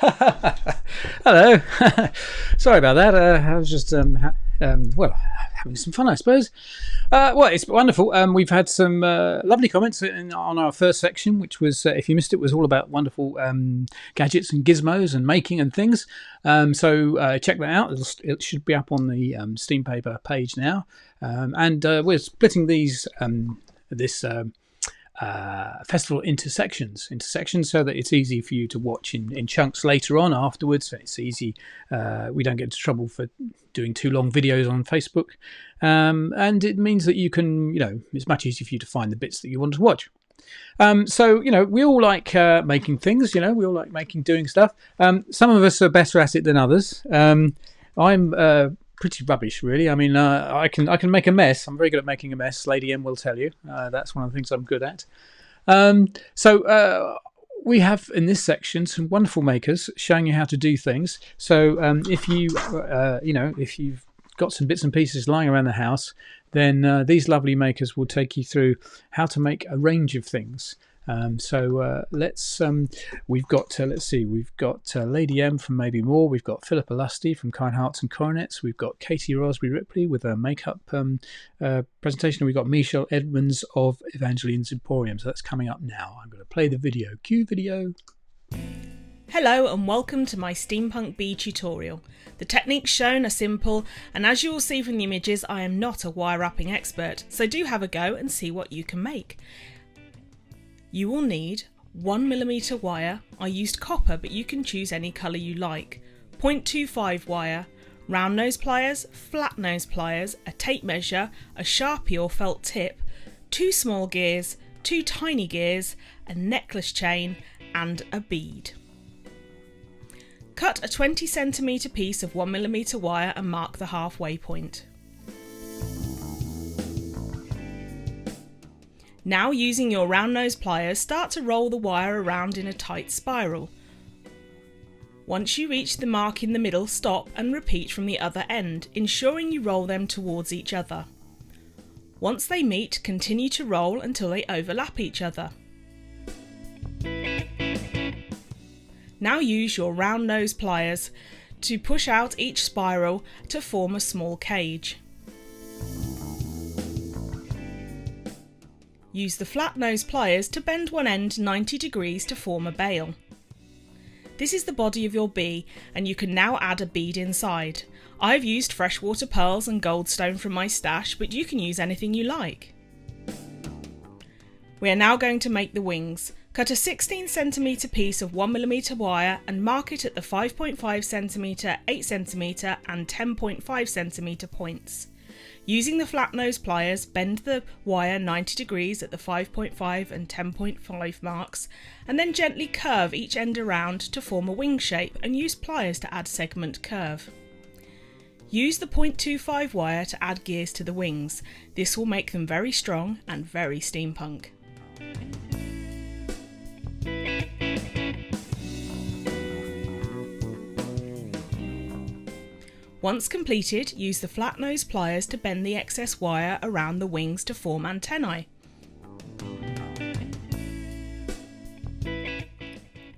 Hello. Sorry about that. I was just having some fun, I suppose. It's wonderful. We've had some lovely comments on our first section, which was, if you missed it, was all about wonderful gadgets and gizmos and making and things. So check that out. It should be up on the Steam Paper page now. And we're splitting this festival into sections, so that it's easy for you to watch in chunks later on afterwards. It's easy. We don't get into trouble for doing too long videos on Facebook, and it means that you can, it's much easier for you to find the bits that you want to watch. So we all like making things. We all like doing stuff. Some of us are better at it than others. I'm pretty rubbish, really. I mean, I can make a mess. I'm very good at making a mess. Lady M will tell you. That's one of the things I'm good at. So we have in this section some wonderful makers showing you how to do things. So if you've got some bits and pieces lying around the house, then these lovely makers will take you through how to make a range of things. We've got Lady M from Maybe More. We've got Philippa Lusty from Kind Hearts and Coronets. We've got Katie Rosby Ripley with a makeup presentation. We've got Michelle Edmonds of Evangeline's Emporium. So that's coming up now. I'm going to play the video. Cue video. Hello and welcome to my SteamPunk bee tutorial. The techniques shown are simple, and as you will see from the images, I am not a wire wrapping expert, so do have a go and see what you can make. You will need 1mm wire. I used copper, but you can choose any colour you like. 0.25 wire, round nose pliers, flat nose pliers, a tape measure, a Sharpie or felt tip, 2 small gears, 2 tiny gears, a necklace chain and a bead. Cut a 20cm piece of 1mm wire and mark the halfway point. Now, using your round nose pliers, start to roll the wire around in a tight spiral. Once you reach the mark in the middle, stop and repeat from the other end, ensuring you roll them towards each other. Once they meet, continue to roll until they overlap each other. Now use your round nose pliers to push out each spiral to form a small cage. Use the flat nose pliers to bend one end 90 degrees to form a bail. This is the body of your bee, and you can now add a bead inside. I've used freshwater pearls and goldstone from my stash, but you can use anything you like. We are now going to make the wings. Cut a 16cm piece of 1mm wire and mark it at the 5.5cm, 8cm and 10.5cm points. Using the flat nose pliers, bend the wire 90 degrees at the 5.5 and 10.5 marks, and then gently curve each end around to form a wing shape, and use pliers to add segment curve. Use the 0.25 wire to add gears to the wings. This will make them very strong and very steampunk. Once completed, use the flat nose pliers to bend the excess wire around the wings to form antennae.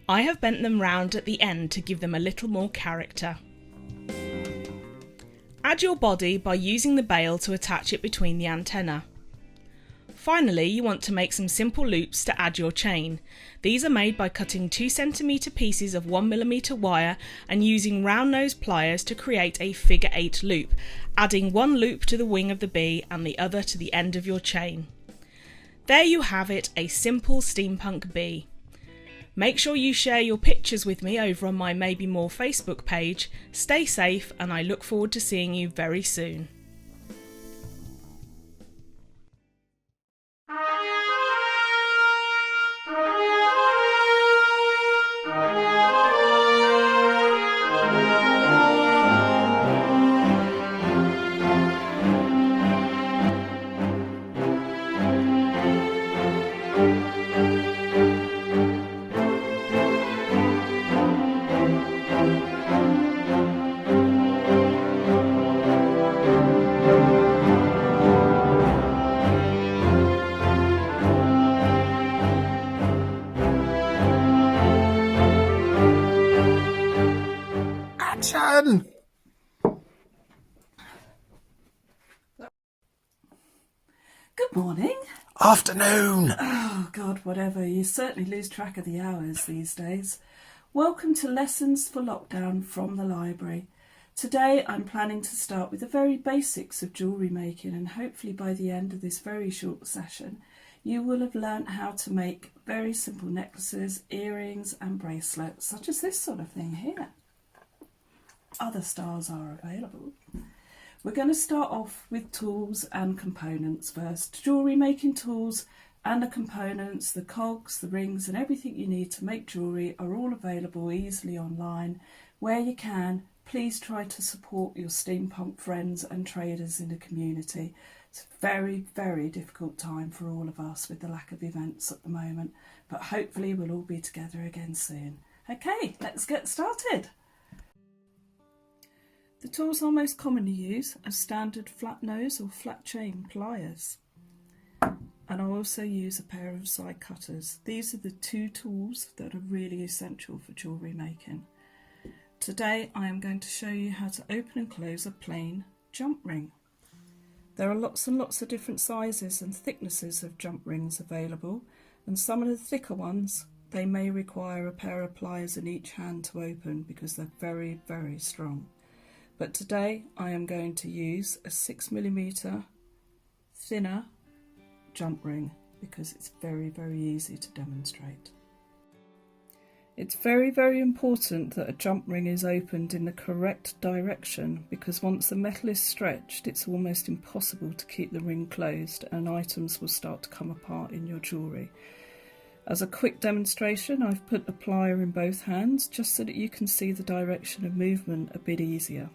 I have bent them round at the end to give them a little more character. Add your body by using the bail to attach it between the antenna. Finally, you want to make some simple loops to add your chain. These are made by cutting 2cm pieces of 1mm wire and using round nose pliers to create a figure 8 loop, adding one loop to the wing of the bee and the other to the end of your chain. There you have it, a simple steampunk bee. Make sure you share your pictures with me over on my Maybe More Facebook page. Stay safe, and I look forward to seeing you very soon. Good morning. Afternoon. Oh, God, whatever. You certainly lose track of the hours these days. Welcome to Lessons for Lockdown from the library. Today I'm planning to start with the very basics of jewellery making, and hopefully by the end of this very short session you will have learnt how to make very simple necklaces, earrings and bracelets, such as this sort of thing here. Other styles are available. We're going to start off with tools and components first. Jewellery making tools and the components, the cogs, the rings and everything you need to make jewellery are all available easily online. Where you can, please try to support your SteamPunk friends and traders in the community. It's a very, very difficult time for all of us with the lack of events at the moment, but hopefully we'll all be together again soon. Okay, let's get started. The tools I most commonly use are standard flat nose or flat chain pliers, and I also use a pair of side cutters. These are the two tools that are really essential for jewellery making. Today I am going to show you how to open and close a plain jump ring. There are lots and lots of different sizes and thicknesses of jump rings available, and some of the thicker ones, they may require a pair of pliers in each hand to open because they're very, very strong. But today I am going to use a 6mm thinner jump ring because it's very, very easy to demonstrate. It's very, very important that a jump ring is opened in the correct direction, because once the metal is stretched it's almost impossible to keep the ring closed and items will start to come apart in your jewellery. As a quick demonstration, I've put the plier in both hands just so that you can see the direction of movement a bit easier.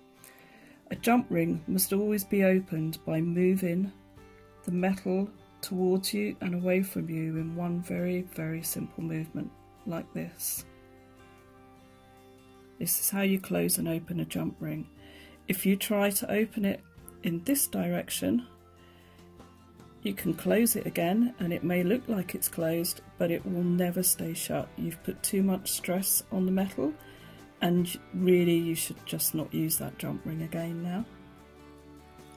A jump ring must always be opened by moving the metal towards you and away from you in one very, very simple movement, like this. This is how you close and open a jump ring. If you try to open it in this direction, you can close it again and it may look like it's closed, but it will never stay shut. You've put too much stress on the metal, and really you should just not use that jump ring again now.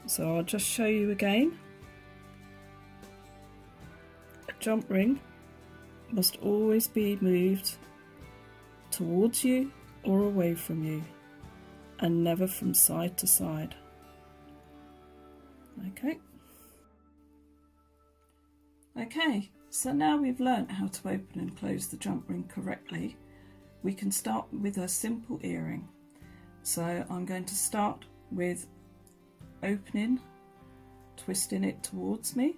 So I'll just show you again. A jump ring must always be moved towards you or away from you, and never from side to side. Okay, so now we've learnt how to open and close the jump ring correctly, we can start with a simple earring. So I'm going to start with opening, twisting it towards me.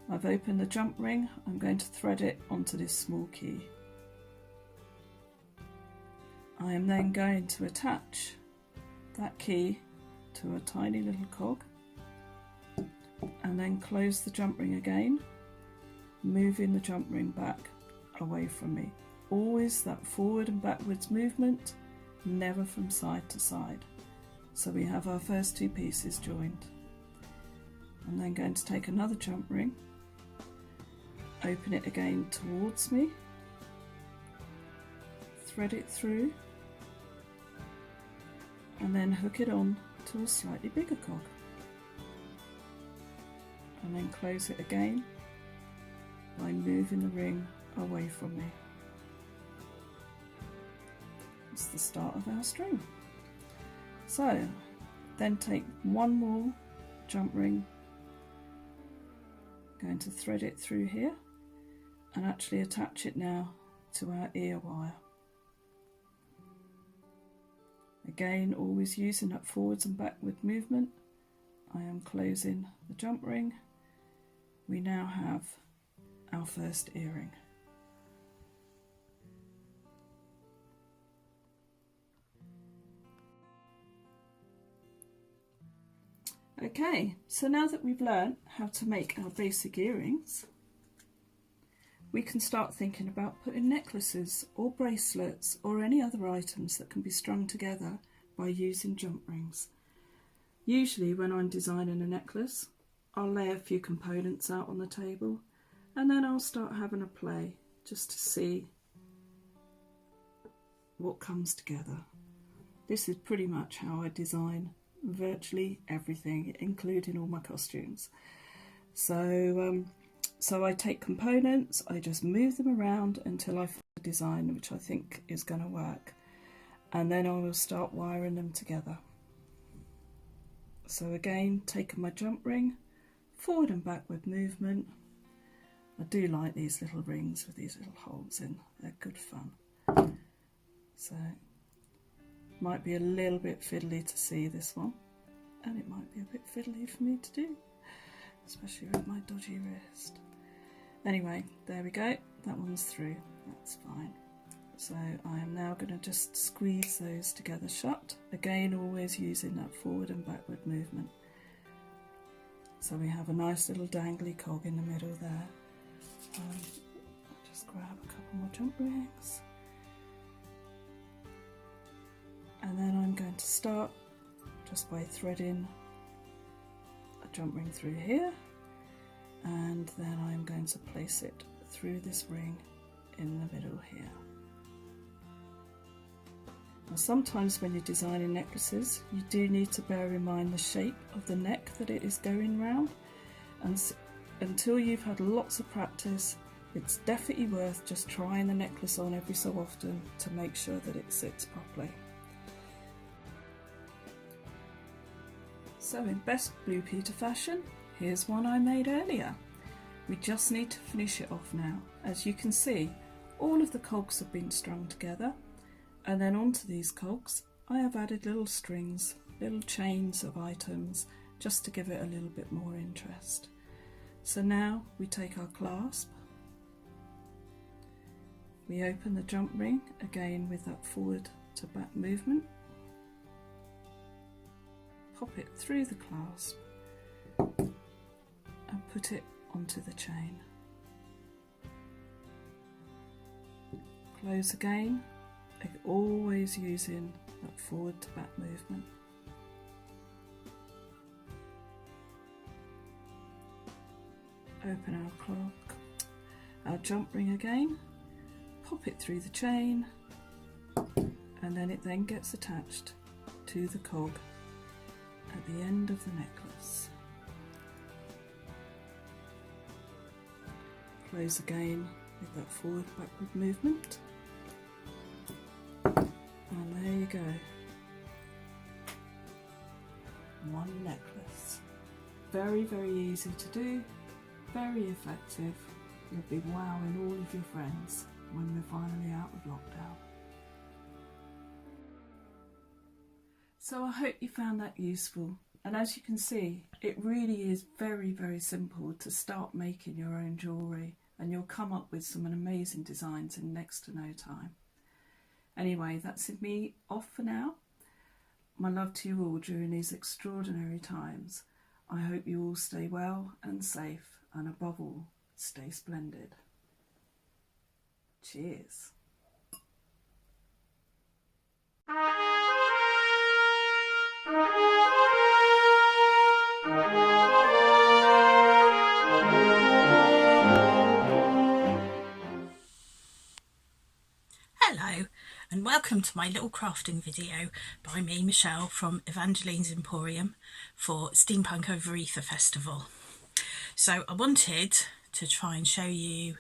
I've opened the jump ring, I'm going to thread it onto this small key. I am then going to attach that key to a tiny little cog and then close the jump ring again, moving the jump ring back away from me. Always that forward and backwards movement, never from side to side. So we have our first two pieces joined. I'm then going to take another jump ring, open it again towards me, thread it through, and then hook it on to a slightly bigger cog. And then close it again by moving the ring away from me. It's the start of our string. So then take one more jump ring, going to thread it through here and actually attach it now to our ear wire. Again, always using that forwards and backward movement. I am closing the jump ring. We now have our first earring. Okay, so now that we've learned how to make our basic earrings, we can start thinking about putting necklaces or bracelets or any other items that can be strung together by using jump rings. Usually when I'm designing a necklace, I'll lay a few components out on the table and then I'll start having a play just to see what comes together. This is pretty much how I design virtually everything, including all my costumes. So I take components, I just move them around until I find a design which I think is going to work, and then I will start wiring them together. So again, taking my jump ring, forward and backward movement. I do like these little rings with these little holes in, they're good fun. So might be a little bit fiddly to see this one, and it might be a bit fiddly for me to do, especially with my dodgy wrist. Anyway, there we go, that one's through, that's fine. So I am now going to just squeeze those together shut, again always using that forward and backward movement. So we have a nice little dangly cog in the middle there. I'll just grab a couple more jump rings. And then I'm going to start just by threading a jump ring through here, and then I'm going to place it through this ring in the middle here. Now sometimes when you're designing necklaces, you do need to bear in mind the shape of the neck that it is going round, and until you've had lots of practice, it's definitely worth just trying the necklace on every so often to make sure that it sits properly. So in best Blue Peter fashion, here's one I made earlier. We just need to finish it off now. As you can see, all of the cogs have been strung together, and then onto these cogs I have added little strings, little chains of items, just to give it a little bit more interest. So now we take our clasp, we open the jump ring again with that forward to back movement, pop it through the clasp and put it onto the chain. Close again, always using that forward to back movement. Open our jump ring again, pop it through the chain, and then it then gets attached to the cog at the end of the necklace. Close again with that forward backward movement, and there you go, one necklace. Very, very easy to do, very effective. You'll be wowing all of your friends when we're finally out of lockdown. So I hope you found that useful, and as you can see, it really is very, very simple to start making your own jewellery, and you'll come up with some amazing designs in next to no time. Anyway, that's me off for now. My love to you all during these extraordinary times. I hope you all stay well and safe, and above all, stay splendid. Cheers. Hello and welcome to my little crafting video by me, Michelle, from Evangeline's Emporium for SteamPunk Over Ether Festival. So I wanted to try and show you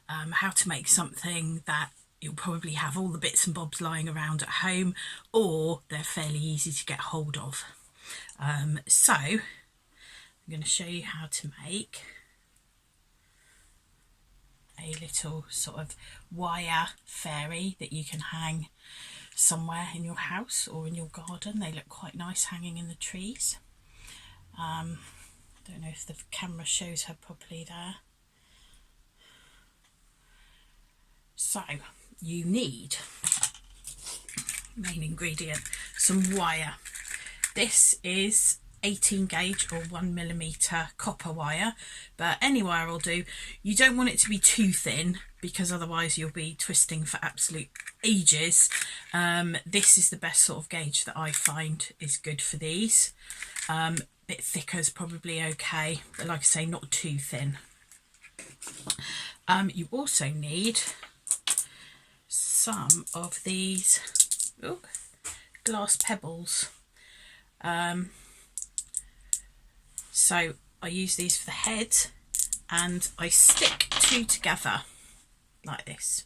how to make something that you'll probably have all the bits and bobs lying around at home, or they're fairly easy to get hold of. So I'm going to show you how to make a little sort of wire fairy that you can hang somewhere in your house or in your garden. They look quite nice hanging in the trees. Don't know if the camera shows her properly there. So you need, main ingredient, some wire. This is 18 gauge or 1mm copper wire, but any wire will do. You don't want it to be too thin because otherwise you'll be twisting for absolute ages. This is the best sort of gauge that I find is good for these. Bit thicker is probably okay, but like I say, not too thin. You also need some of these glass pebbles. So I use these for the head, and I stick two together like this.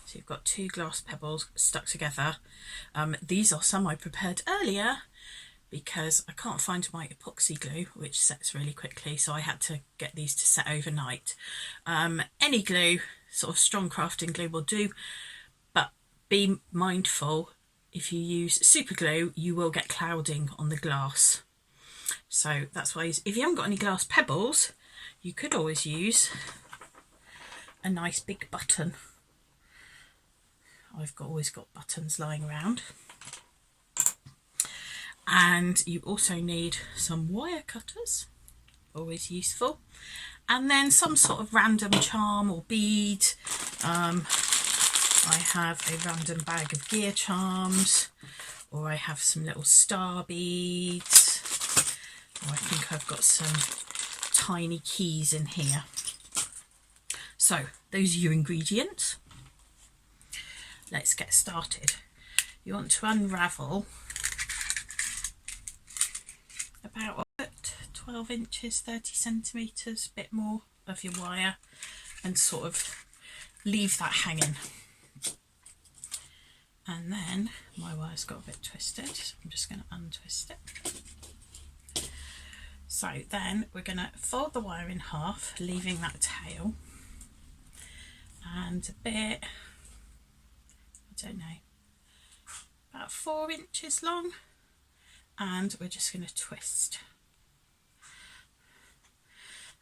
So you've got two glass pebbles stuck together. These are some I prepared earlier because I can't find my epoxy glue, which sets really quickly, so I had to get these to set overnight. Any glue, sort of strong crafting glue will do, but be mindful, if you use super glue you will get clouding on the glass. So that's why, if you haven't got any glass pebbles, you could always use a nice big button. Always got buttons lying around. And you also need some wire cutters, always useful, and then some sort of random charm or bead. I have a random bag of gear charms, or I have some little star beads, or I think I've got some tiny keys in here. So those are your ingredients. Let's get started. You want to unravel about 12 inches, 30 centimetres, a bit more of your wire, and sort of leave that hanging. And then my wire's got a bit twisted, so I'm just going to untwist it. So then we're going to fold the wire in half, leaving that tail, and a bit, I don't know, about 4 inches long, and we're just going to twist.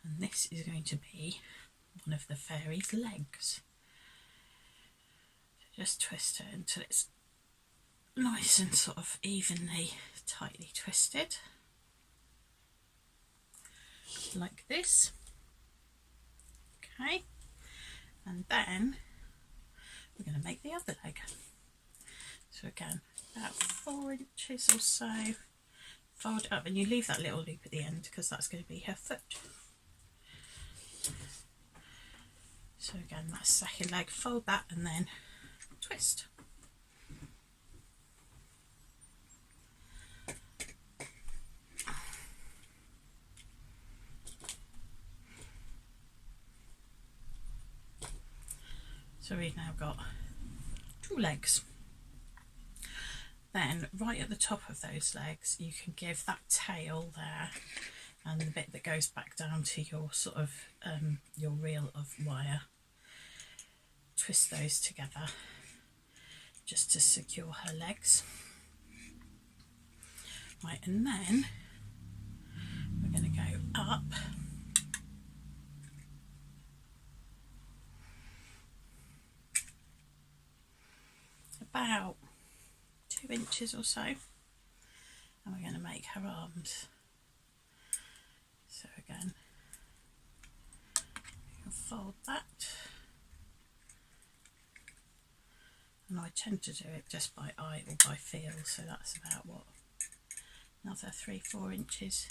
And this is going to be one of the fairy's legs. So just twist it until it's nice and sort of evenly, tightly twisted, like this. Okay, and then we're going to make the other leg. So again, about 4 inches or so, fold it up, and you leave that little loop at the end because that's going to be her foot. So again, that second leg, fold that and then twist. So we've now got 2 legs. Then right at the top of those legs you can give that tail there and the bit that goes back down to your sort of your reel of wire, twist those together just to secure her legs. Right, and then we're going to go up about 2 inches or so, and we're going to make her arms. So again, you can fold that, and I tend to do it just by eye or by feel, so that's about what, another 3-4 inches,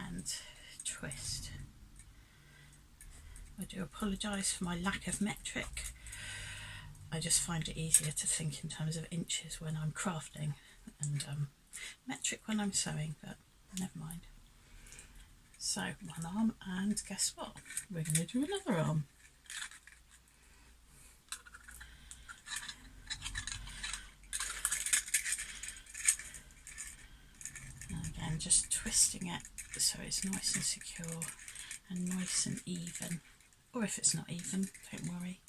and twist. I do apologise for my lack of metric. I just find it easier to think in terms of inches when I'm crafting, and metric when I'm sewing, but never mind. So one arm, and guess what? We're going to do another arm. And again, just twisting it so it's nice and secure and nice and even. Or if it's not even, don't worry.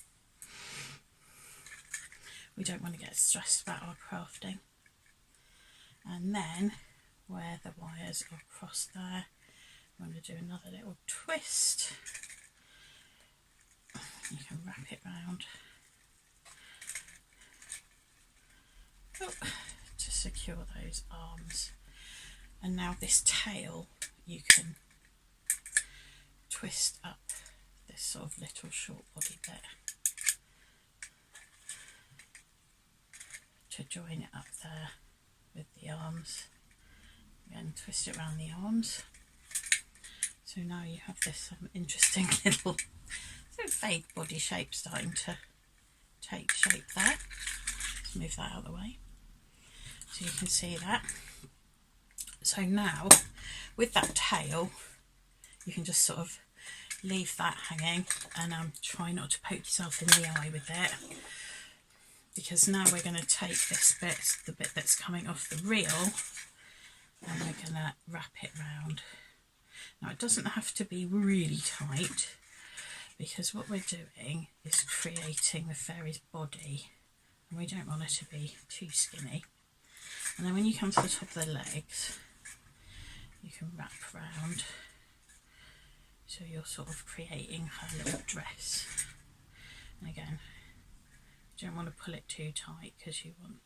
We don't want to get stressed about our crafting. And then where the wires are crossed there, I'm going to do another little twist. You can wrap it round to secure those arms. And now this tail you can twist up this sort of little short body bit to join it up there with the arms. Again, twist it around the arms. So now you have this interesting little sort of vague body shape starting to take shape there. Let's move that out of the way so you can see that. So now with that tail, you can just sort of leave that hanging and try not to poke yourself in the eye with it, because now we're going to take this bit, the bit that's coming off the reel, and we're going to wrap it round. Now it doesn't have to be really tight, because what we're doing is creating the fairy's body, and we don't want her to be too skinny. And then when you come to the top of the legs, you can wrap round, so you're sort of creating her little dress. And again, you don't want to pull it too tight, because you want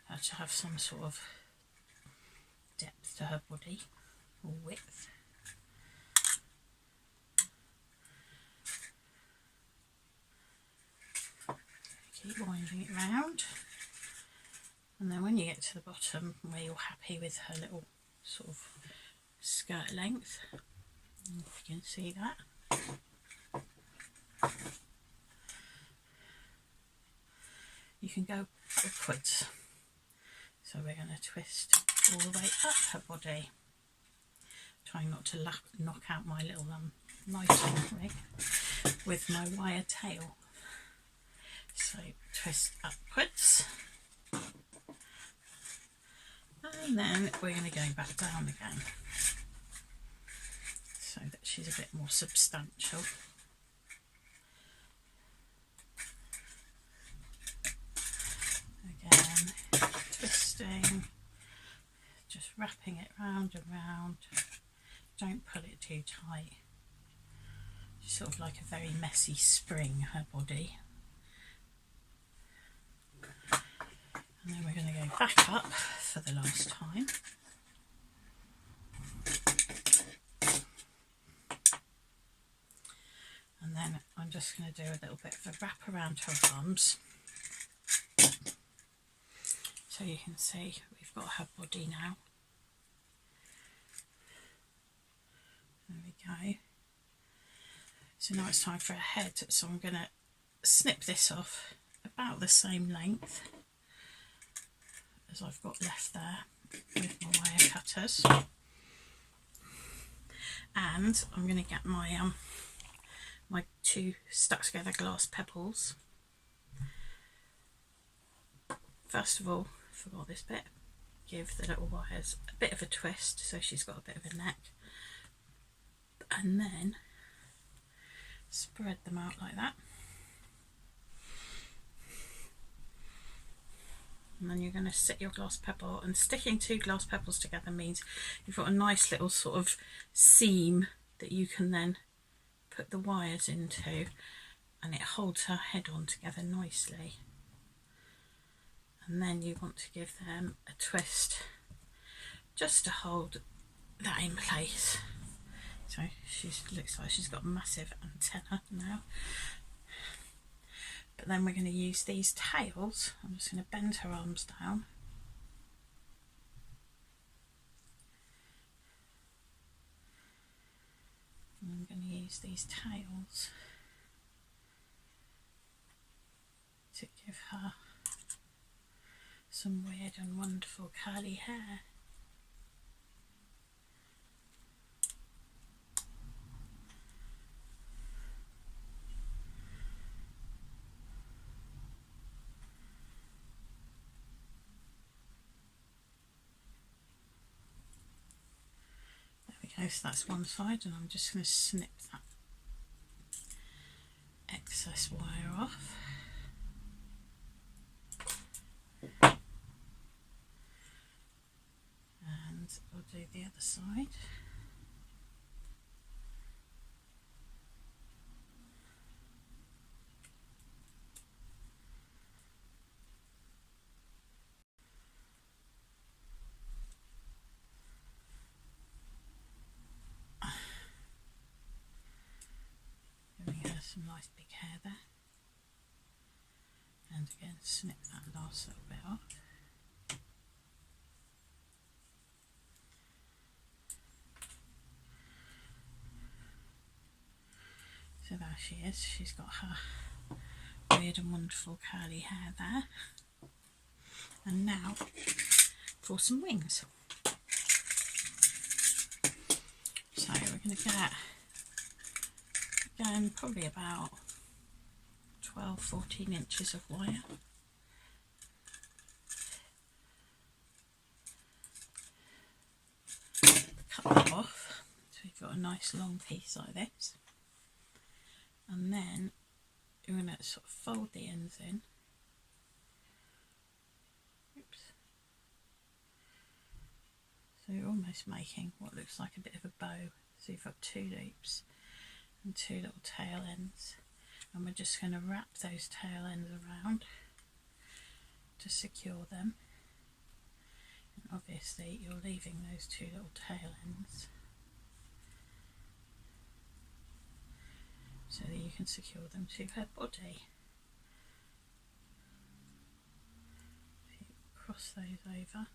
her to have some sort of depth to her body, or width. Keep winding it round, and then when you get to the bottom where you're happy with her little sort of skirt length, if you can see that, you can go upwards. So we're going to twist all the way up her body, trying not to knock out my little lighting rig with my wire tail. So twist upwards, and then we're going to go back down again, so that she's a bit more substantial. Again, twisting, just wrapping it round and round. Don't pull it too tight. She's sort of like a very messy spring, her body. And then we're going to go back up for the last time. And then I'm just going to do a little bit of a wrap around her arms. So you can see we've got her body now. There we go. So now it's time for her head. So I'm going to snip this off about the same length as I've got left there with my wire cutters, and I'm going to get my my two stuck together glass pebbles. First of all, forgot this bit, give the little wires a bit of a twist so she's got a bit of a neck, and then spread them out like that. And then you're going to sit your glass pebble, and sticking two glass pebbles together means you've got a nice little sort of seam that you can then put the wires into, and it holds her head on together nicely. And then you want to give them a twist just to hold that in place. So she looks like she's got a massive antenna now. But then we're going to use these tails. I'm just going to bend her arms down. And I'm going to use these tails to give her some weird and wonderful curly hair. So that's one side, and I'm just going to snip that excess wire off. And I'll do the other side. Some nice big hair there, and again snip that last little bit off. So there she is, she's got her weird and wonderful curly hair there. And now for some wings. So we're going to get, again, probably about 12-14 inches of wire. Cut that off so we've got a nice long piece like this, and then we're going to sort of fold the ends in. Oops. So you're almost making what looks like a bit of a bow. So you've got 2 loops and 2 little tail ends, and we're just going to wrap those tail ends around to secure them. And obviously you're leaving those 2 little tail ends so that you can secure them to her body. So you cross those over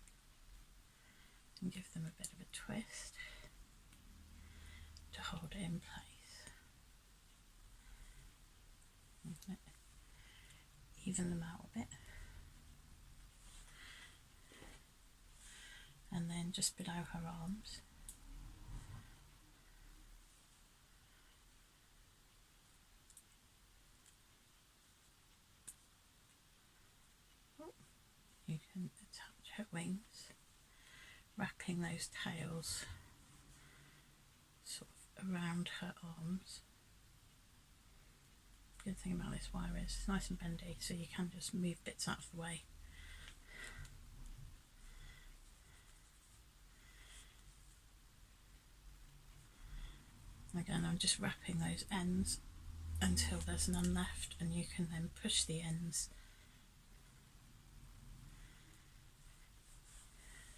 and give them a bit of a twist to hold it in place. Even them out a bit. And then just below her arms, you can attach her wings, wrapping those tails sort of around her arms. The good thing about this wire is it's nice and bendy, so you can just move bits out of the way. Again, I'm just wrapping those ends until there's none left, and you can then push the ends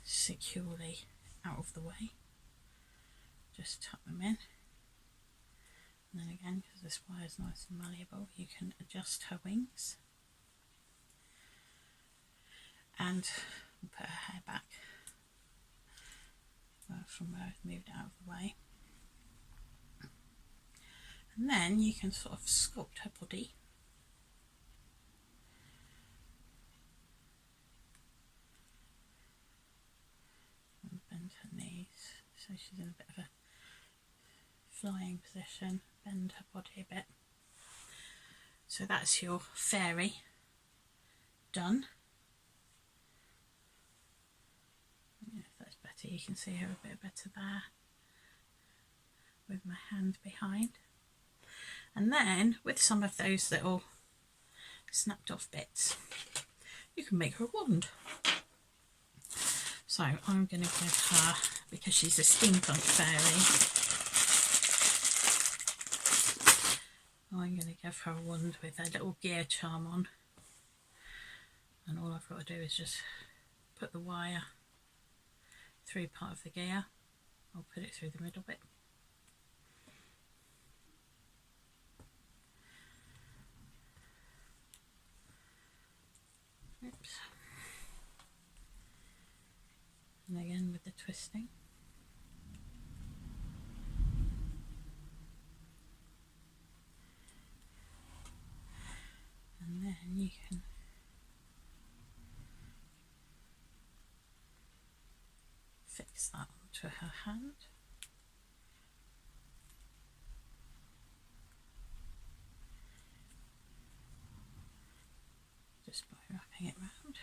securely out of the way. Just tuck them in, and then again, because this wire is nice and malleable, you can adjust her wings and put her hair back from where I've moved out of the way. And then you can sort of sculpt her body. And bend her knees so she's in a bit of a flying position. Bend her body a bit. So that's your fairy done. If that's better, you can see her a bit better there with my hand behind. And then with some of those little snapped off bits, you can make her a wand. So I'm going to give her, because she's a steampunk fairy, I'm going to give her a wand with a little gear charm on. And all I've got to do is just put the wire through part of the gear. I'll put it through the middle bit. Oops. And again with the twisting. And then you can fix that onto her hand. Just by wrapping it round.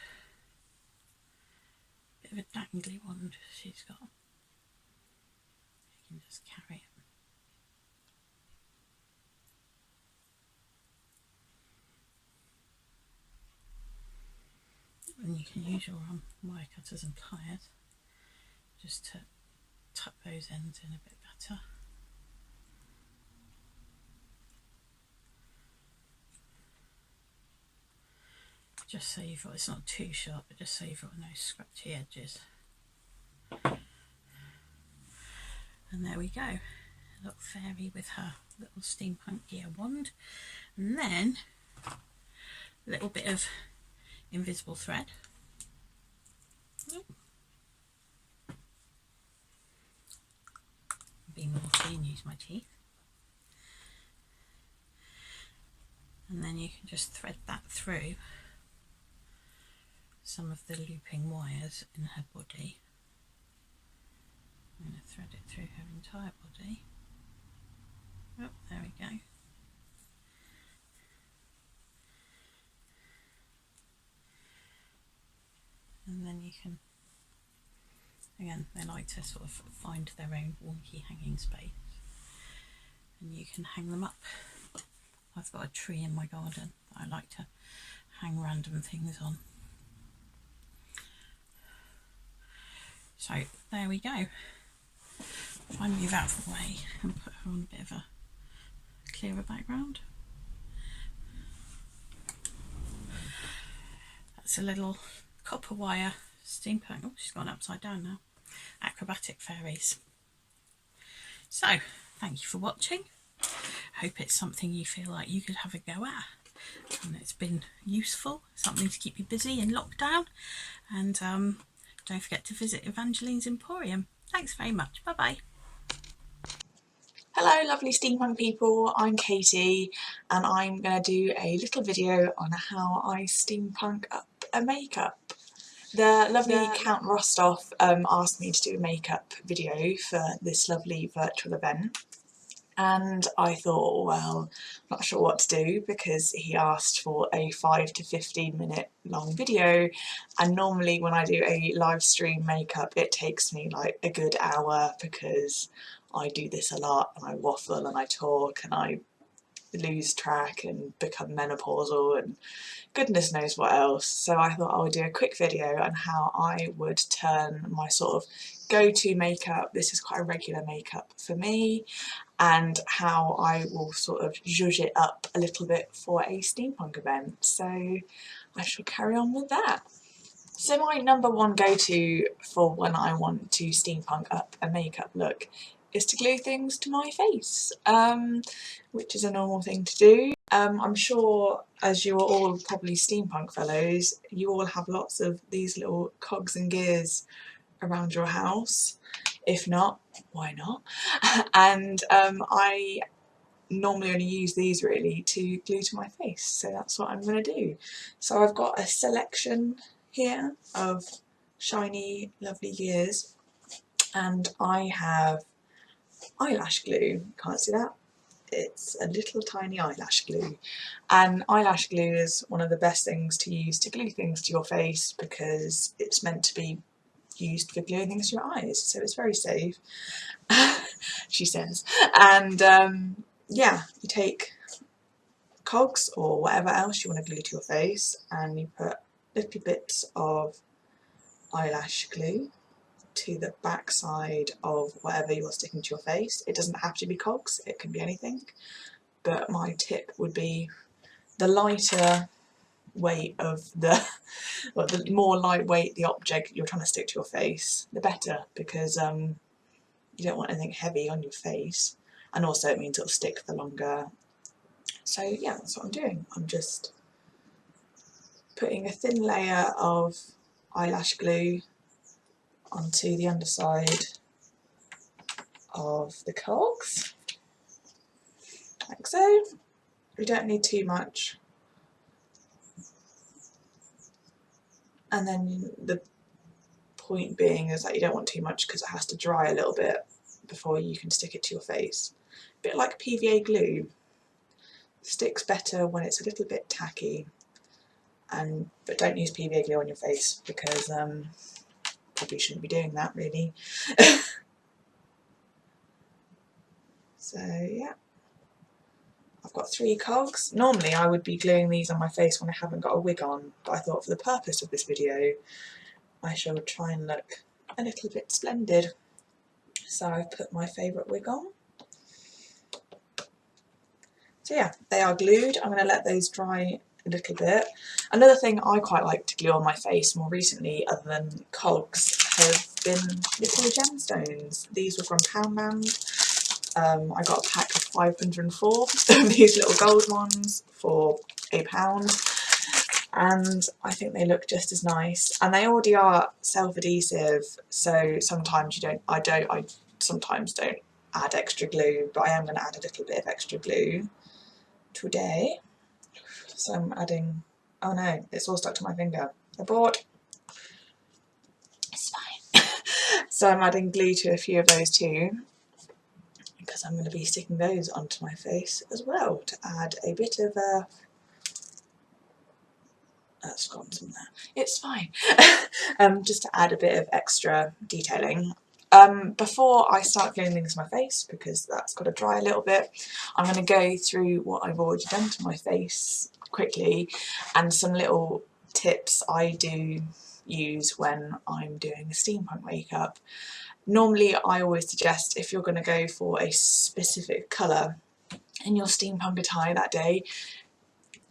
Bit of a dangly wand she's got. You can just carry it. And you can use your wire cutters and pliers just to tuck those ends in a bit better. Just so you've got, it's not too sharp, but just so you've got no scratchy edges. And there we go, a little fairy with her little steampunk gear wand. And then a little bit of invisible thread. Be naughty and use my teeth. And then you can just thread that through some of the looping wires in her body, I'm going to thread it through her entire body. Oh, there we go. And then you can, again, they like to sort of find their own wonky hanging space. And you can hang them up. I've got a tree in my garden that I like to hang random things on. So there we go. Try and move out of the way and put her on a bit of a clearer background. That's a little copper wire steampunk. Oh, she's gone upside down now. Acrobatic fairies. So, thank you for watching. Hope it's something you feel like you could have a go at. And it's been useful, something to keep you busy in lockdown. And don't forget to visit Evangeline's Emporium. Thanks very much. Bye bye. Hello lovely steampunk people, I'm Katie and I'm going to do a little video on how I steampunk up a makeup. The lovely Count Rostov asked me to do a makeup video for this lovely virtual event, and I thought, well, I'm not sure what to do because he asked for a 5 to 15 minute long video, and normally when I do a live stream makeup it takes me like a good hour because I do this a lot and I waffle and I talk and I lose track and become menopausal and goodness knows what else. So I thought I would do a quick video on how I would turn my sort of go-to makeup, this is quite a regular makeup for me, and how I will sort of zhuzh it up a little bit for a steampunk event. So I shall carry on with that. So my number one go-to for when I want to steampunk up a makeup look is to glue things to my face, which is a normal thing to do. I'm sure, as you are all probably steampunk fellows, you all have lots of these little cogs and gears around your house. If not, why not? And I normally only use these really to glue to my face, so that's what I'm going to do. So I've got a selection here of shiny lovely gears, and I have eyelash glue. Can't see that? It's a little tiny eyelash glue, and eyelash glue is one of the best things to use to glue things to your face because it's meant to be used for gluing things to your eyes, so it's very safe, she says. And yeah, you take cogs or whatever else you want to glue to your face and you put little bits of eyelash glue to the back side of whatever you're sticking to your face. It doesn't have to be cogs, it can be anything, but my tip would be the lighter weight of the, well, the more lightweight the object you're trying to stick to your face, the better, because you don't want anything heavy on your face, and also it means it'll stick for longer. So yeah, that's what I'm doing. I'm just putting a thin layer of eyelash glue onto the underside of the cogs, like so. We don't need too much. And then the point being is that you don't want too much because it has to dry a little bit before you can stick it to your face. A bit like PVA glue, sticks better when it's a little bit tacky. But don't use PVA glue on your face because probably shouldn't be doing that really. So yeah, I've got 3 cogs. Normally I would be gluing these on my face when I haven't got a wig on, but I thought for the purpose of this video I shall try and look a little bit splendid. So I've put my favourite wig on. So yeah, they are glued. I'm going to let those dry a little bit. Another thing I quite like to glue on my face more recently, other than cogs, have been little gemstones. These were from Poundland. I got a pack of 504 of these little gold ones for £1, and I think they look just as nice. And they already are self-adhesive, so sometimes I sometimes don't add extra glue, but I am going to add a little bit of extra glue today. So I'm adding, oh no, it's all stuck to my finger. Abort. It's fine. So I'm adding glue to a few of those too, because I'm going to be sticking those onto my face as well to add a bit of a... That's gone somewhere. It's fine. Just to add a bit of extra detailing. Before I start gluing things to my face, because that's got to dry a little bit, I'm going to go through what I've already done to my face quickly and some little tips I do use when I'm doing a steampunk makeup. Normally I always suggest, if you're going to go for a specific colour in your steampunk attire that day,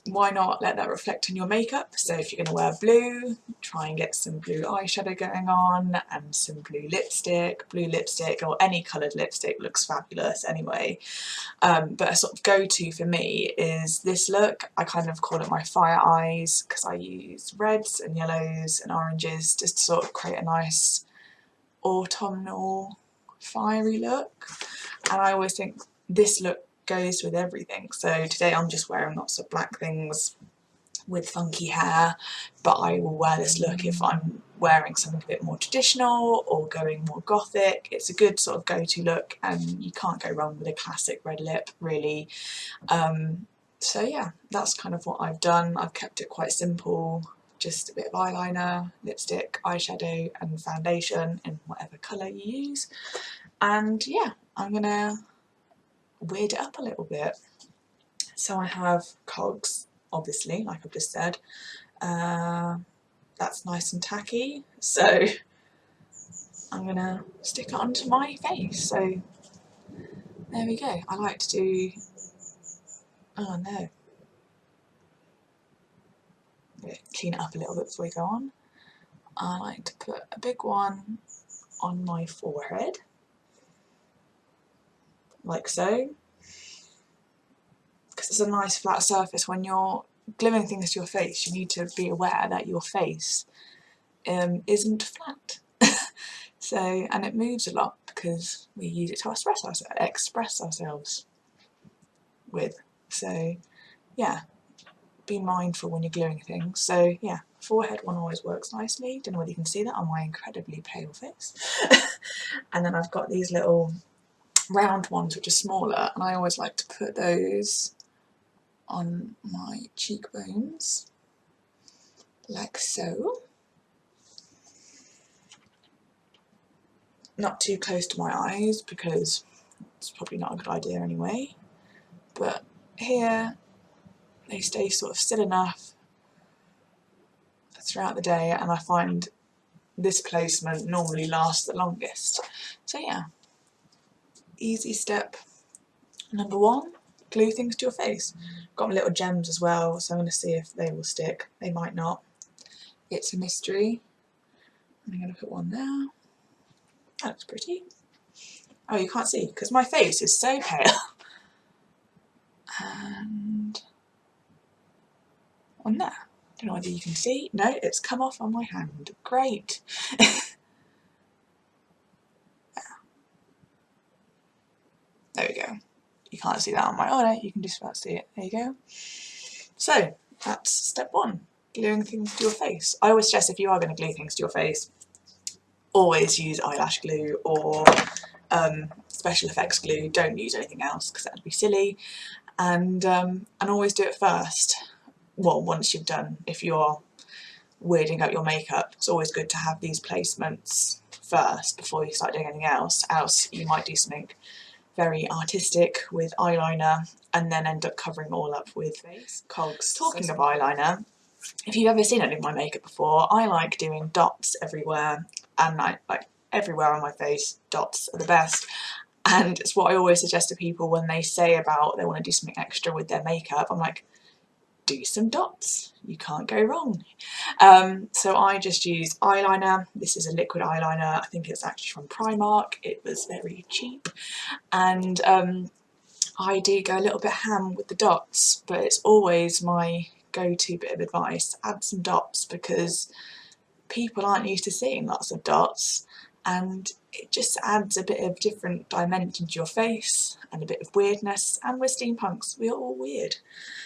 why not let that reflect in your makeup? So if you're going to wear blue, try and get some blue eyeshadow going on and some blue lipstick or any coloured lipstick looks fabulous anyway. But a sort of go-to for me is this look. I kind of call it my fire eyes because I use reds and yellows and oranges just to sort of create a nice autumnal fiery look. And I always think this look goes with everything. So today I'm just wearing lots of black things with funky hair, but I will wear this look if I'm wearing something a bit more traditional or going more gothic. It's a good sort of go-to look and you can't go wrong with a classic red lip really. So yeah, that's kind of what I've done. I've kept it quite simple, just a bit of eyeliner, lipstick, eyeshadow and foundation in whatever colour you use. And yeah, I'm gonna weird it up a little bit. So I have cogs, obviously, like I've just said. That's nice and tacky, so I'm gonna stick it onto my face. So there we go. I like to do, oh no, clean it up a little bit before we go on. I like to put a big one on my forehead, like so, because it's a nice flat surface. When you're gluing things to your face, you need to be aware that your face isn't flat. So, and it moves a lot because we use it to express ourselves with. So yeah, be mindful when you're gluing things. So yeah, forehead one always works nicely. Don't know whether you can see that on my incredibly pale face. And then I've got these little round ones which are smaller, and I always like to put those on my cheekbones, like so. Not too close to my eyes because it's probably not a good idea anyway, but here they stay sort of still enough throughout the day, and I find this placement normally lasts the longest. So yeah, easy step number one, glue things to your face. Got my little gems as well, so I'm going to see if they will stick. They might not. It's a mystery. I'm going to put one there. That looks pretty. Oh, you can't see because my face is so pale. And on there. Don't know whether you can see. No, it's come off on my hand. Great. There we go. You can't see that on my... Oh no, you can just about see it. There you go. So that's step one, gluing things to your face. I always suggest if you are going to glue things to your face, always use eyelash glue or special effects glue. Don't use anything else because that would be silly. And always do it first. Well, once you've done, if you're weirding out your makeup, it's always good to have these placements first before you start doing anything else. Else you might do something very artistic with eyeliner and then end up covering all up with cogs. Talking of eyeliner, if you've ever seen any of my makeup before, I like doing dots everywhere, and I like everywhere on my face. Dots are the best. And it's what I always suggest to people when they say about they want to do something extra with their makeup. I'm like, do some dots, you can't go wrong. So I just use eyeliner. This is a liquid eyeliner. I think it's actually from Primark. It was very cheap. And I do go a little bit ham with the dots, but it's always my go-to bit of advice. Add some dots because people aren't used to seeing lots of dots, and it just adds a bit of different dimension to your face and a bit of weirdness, and we're steampunks, we're all weird.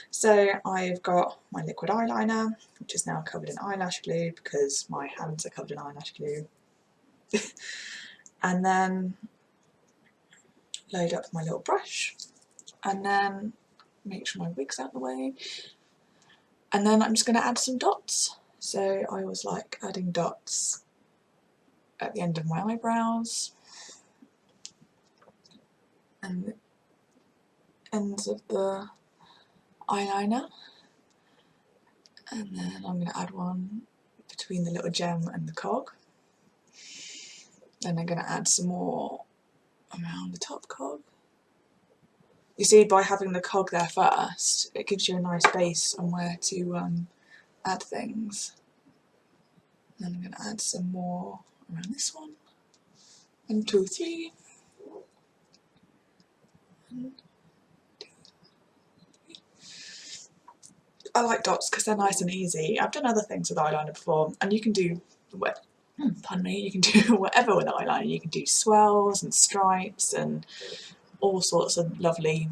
So I've got my liquid eyeliner, which is now covered in eyelash glue because my hands are covered in eyelash glue. and then load up my little brush, and then make sure my wig's out of the way, and then I'm just going to add some dots. So I always like adding dots at the end of my eyebrows and the ends of the eyeliner, and then I'm going to add one between the little gem and the cog. Then I'm going to add some more around the top cog. You see, by having the cog there first, it gives you a nice base on where to add things. Then I'm going to add some more around this one. 1, 2, 3. 1, 2, 3. I like dots because they're nice and easy. I've done other things with eyeliner before, and you can do, pardon me, you can do whatever with eyeliner. You can do swirls and stripes and all sorts of lovely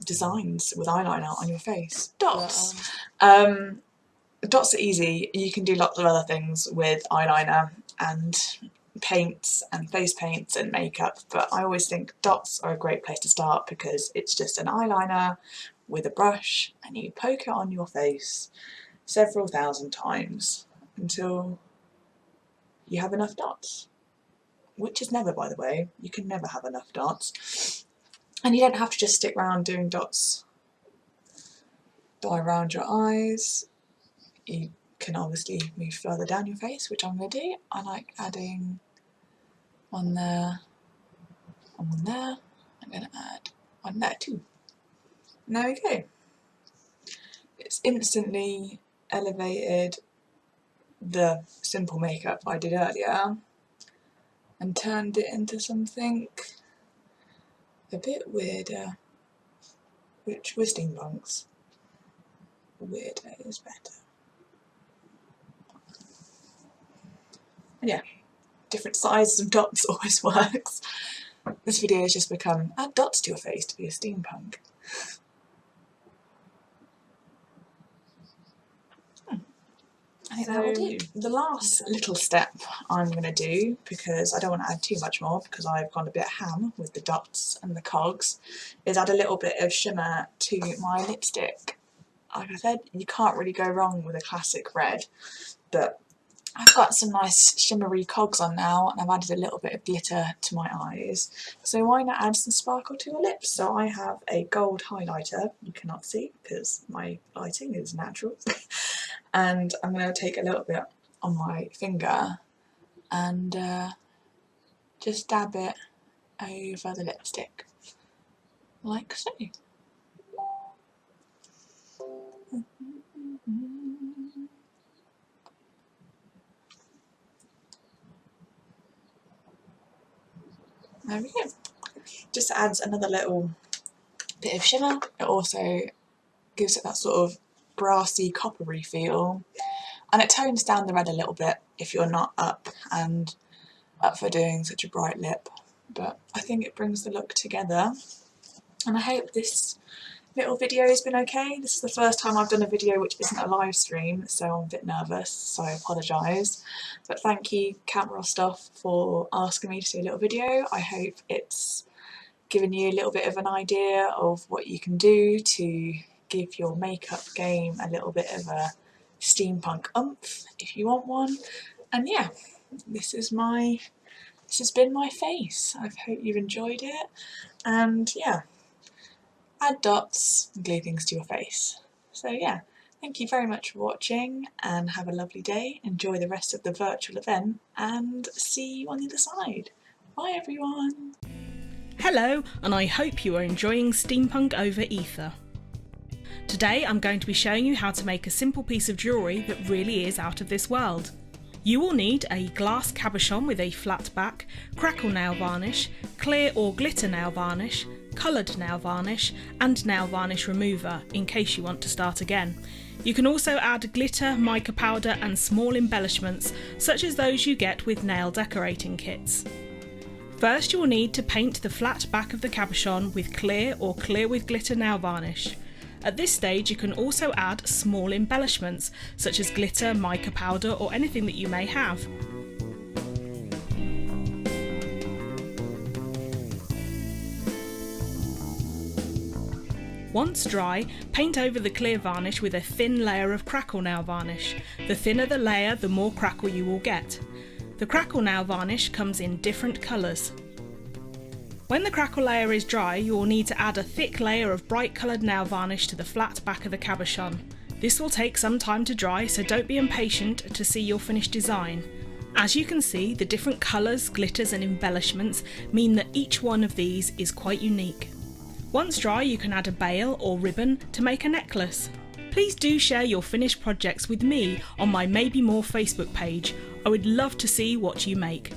designs with eyeliner on your face. Dots. Dots are easy. You can do lots of other things with eyeliner and paints and face paints and makeup, but I always think dots are a great place to start because it's just an eyeliner with a brush and you poke it on your face several thousand times until you have enough dots, which is never, by the way. You can never have enough dots, and you don't have to just stick around doing dots around your eyes. You can obviously move further down your face, which I'm going to do. I like adding one there and one there. I'm going to add one there too. And there we go. It's instantly elevated the simple makeup I did earlier and turned it into something a bit weirder, which with SteamPunks, weirder is better. And yeah, different sizes of dots always works. This video has just become add dots to your face to be a SteamPunk. I think that will do. The last little step I'm going to do, because I don't want to add too much more because I've gone a bit ham with the dots and the cogs, is add a little bit of shimmer to my lipstick. Like I said, you can't really go wrong with a classic red, but I've got some nice shimmery cogs on now and I've added a little bit of glitter to my eyes. So why not add some sparkle to your lips? So I have a gold highlighter, you cannot see because my lighting is natural. And I'm going to take a little bit on my finger and just dab it over the lipstick, like so. There we go. Just adds another little bit of shimmer. It also gives it that sort of brassy, coppery feel, and it tones down the red a little bit if you're not up for doing such a bright lip. But I think it brings the look together, and I hope this little video has been okay. This is the first time I've done a video which isn't a live stream, so I'm a bit nervous, so I apologise. But thank you, Count Rostov, for asking me to do a little video. I hope it's given you a little bit of an idea of what you can do to give your makeup game a little bit of a steampunk oomph if you want one. And yeah, this has been my face. I hope you've enjoyed it, and yeah, add dots and glue things to your face. So yeah, thank you very much for watching and have a lovely day. Enjoy the rest of the virtual event and see you on the other side. Bye everyone. Hello, and I hope you are enjoying SteamPunk over Ether. Today I'm going to be showing you how to make a simple piece of jewellery that really is out of this world. You will need a glass cabochon with a flat back, crackle nail varnish, clear or glitter nail varnish, coloured nail varnish and nail varnish remover in case you want to start again. You can also add glitter, mica powder and small embellishments such as those you get with nail decorating kits. First you will need to paint the flat back of the cabochon with clear or clear with glitter nail varnish. At this stage you can also add small embellishments such as glitter, mica powder or anything that you may have. Once dry, paint over the clear varnish with a thin layer of crackle nail varnish. The thinner the layer, the more crackle you will get. The crackle nail varnish comes in different colours. When the crackle layer is dry, you will need to add a thick layer of bright coloured nail varnish to the flat back of the cabochon. This will take some time to dry, so don't be impatient to see your finished design. As you can see, the different colours, glitters and embellishments mean that each one of these is quite unique. Once dry, you can add a bail or ribbon to make a necklace. Please do share your finished projects with me on my Maybe More Facebook page. I would love to see what you make.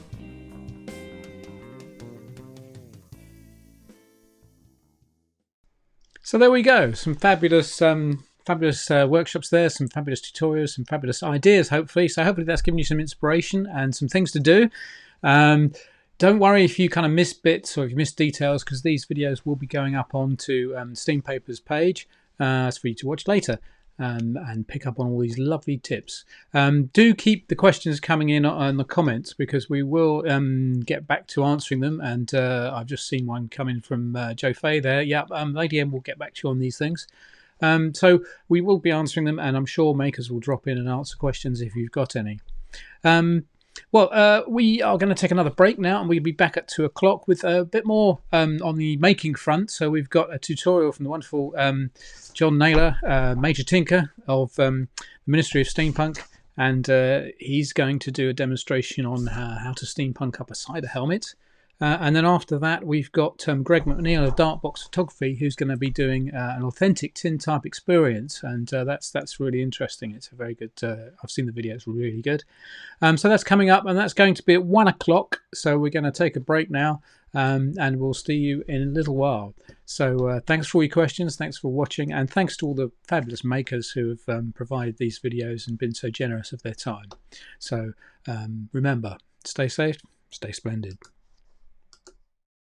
So there we go, some fabulous workshops there, some fabulous tutorials, some fabulous ideas hopefully. So hopefully that's given you some inspiration and some things to do. Don't worry if you kind of miss bits or if you miss details, because these videos will be going up onto Steam Paper's page for you to watch later and pick up on all these lovely tips. Do keep the questions coming in on the comments, because we will get back to answering them. And I've just seen one coming from Joe Fay there. Yeah, Lady M will get back to you on these things. So we will be answering them, and I'm sure makers will drop in and answer questions if you've got any. We are going to take another break now, and we'll be back at 2 o'clock with a bit more on the making front. So we've got a tutorial from the wonderful John Naylor, Major Tinker of the Ministry of Steampunk, and he's going to do a demonstration on how to steampunk up a cider helmet. And then after that, we've got Greg McNeil of Darkbox Photography, who's going to be doing an authentic tin type experience, and that's really interesting. It's a very good. I've seen the video; it's really good. So that's coming up, and that's going to be at 1 o'clock. So we're going to take a break now, and we'll see you in a little while. So thanks for all your questions, thanks for watching, and thanks to all the fabulous makers who have provided these videos and been so generous of their time. So remember, stay safe, stay splendid.